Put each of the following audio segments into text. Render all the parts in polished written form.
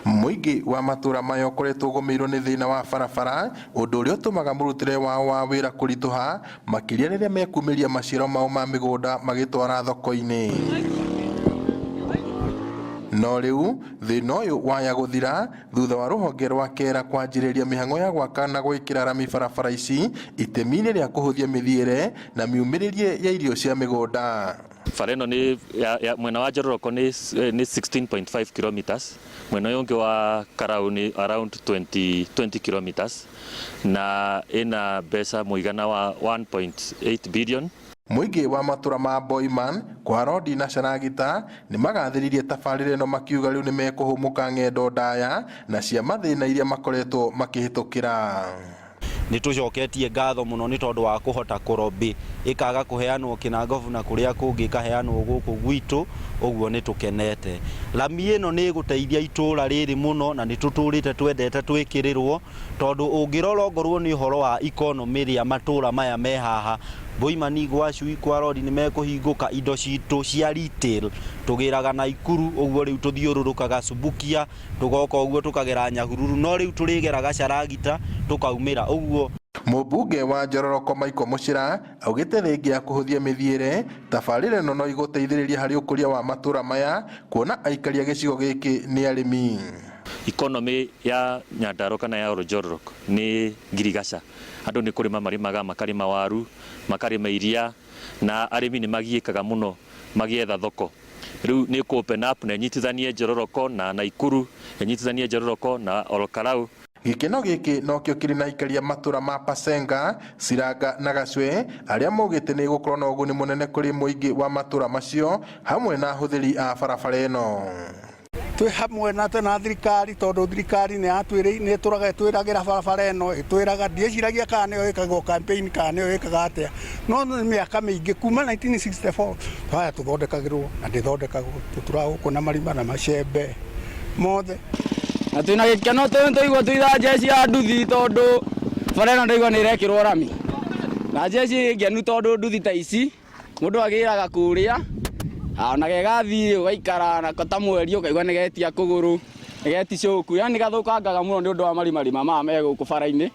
Muingi wa matura mayo koretwo gomeirwo ni thina wa barabara undu uria utumaga murutire wao wa wira kurituha makiria riria mekumiria maciaro mao ma migunda magitwara thoko-ini. No riu thina uyu waya guthira thutha wa ruhonge rwa kera kwanjiriria mihango ya gwaka na gwikira rami barabara ici itemi-ini ria kuhuthia mithiire na miumiririe ya irio cia migunda. Bara ĩno ni mwena wa Njororoko ni 16.5 kilometers, mwena ũyũ ũngĩ wa Karau ni around 20 kilometers na ina mbeca muigana wa 1.8 billion. Muingi wa matura ma Boiman, Kwarodi na Sharagita ni magathiririe tabarĩra ĩno makiuga riu ni mekuhumuka ng'endo ndaya na cia mathina iria makoretwo makihitukira. Nitucoketie ngatho muno ni tondu wa kuhota kurobi ikaga kuheanwo kina governor kuria kungi kaheanwo guku gwitu, uguo nitukenete. Lami ino ni guteithia itura riri muno na nituturite twendete twikirirwo tondu ungirora ngorwo ni horo wa economy ria matura maya me haha Boimani Gwacui Kwarodi ni mekuhinguka indo citu cia retail tugiraga na Ikuru, uguo riu tuthiururukaga Subukia tugoka uguo tukagera Nyahururu, no riu turigeraga Sharagita tukaumira uguo. Mubunge wa Njororoko Michael Muchira augite ringi kuhuthia mithiire tabarĩra ĩno no iguteithĩrĩria hari ukuria wa matura maya kuona aikaria gicigo giki ni arimi. Economy ya Nyandarua kana ya Njororoko ni ngirigaca. Andu ni kurima marimaga makarima waru, makarima iria na arimi ni magiikaga muno magietha thoko. Riu ni ku open up na nyitithanie Njororoko na Naikuru, nyitithanie Njororoko na Olkarau. Gikeno giki no kio kiri na ikaria matura ma Pasenga, Siranga na Gacwe aria mogite ni gukorwo na uguni munene kuri muingi wa matura macio hamwe na huthiri a barabara ino. Twi hamwe na thirikari tondu thirikari ni atwiri turaga twiragira barabara ino itwiraga ndieciragia kana niyo ikagwo campaign kana niyo ikaga atia no ni miaka mingi kuma 1964 haya tuthondekagirwo na ndithondekagwo tuturaguko na marima na macembe mothe na twina gikeno tuigwa tuitha jeshi ya nduthi tondu bara ino ndigwa ni irekirwo rami na jeshi ngenu tondu nduthi ta ici mundu agiraga kuria na gegathi ugaikara na kota mweri ukaigwa nigetia kuguru nigeti coku yani gathukangaga muno ni undu wa marima ma me guku bara-ini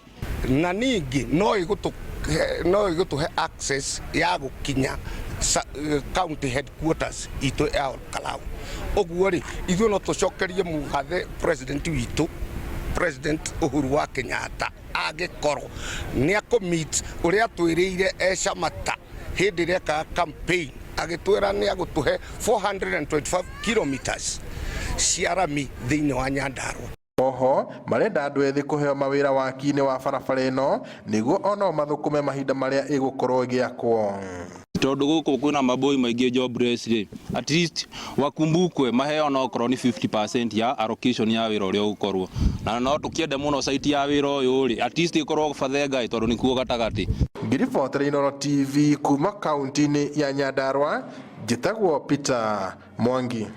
na ningi no igutuhe access ya gukinya county headquarters ito ya Olkarau. Uguo ri ithuĩ no tucokerie mugathe president witu President Uhuru wa Kenyatta agikorwo ni akomeet uria twirire ecamata hindi ria ka campaign agitwira ni agutuhe 425 kilometers cia rami thiini wa Nyandarua. Oho marenda andu ethi kuheo mawira waki-ini wa barabara ino niguo ono mathukume mahinda maria igukorwo igiakwo. Tondu guku kwina maboi maingi jobless ri at least wakumbukwe maheo no korwo ni 50% ya allocation ya wira uria ukorwo na no tukiende muno site ya wira uyu ri at least ikorwo bathenga tondu nikuo gatagati. Ngiribotere Inooro TV kuma kaunti-ini ya Nyandarua, njitagwo Peter Mwangi.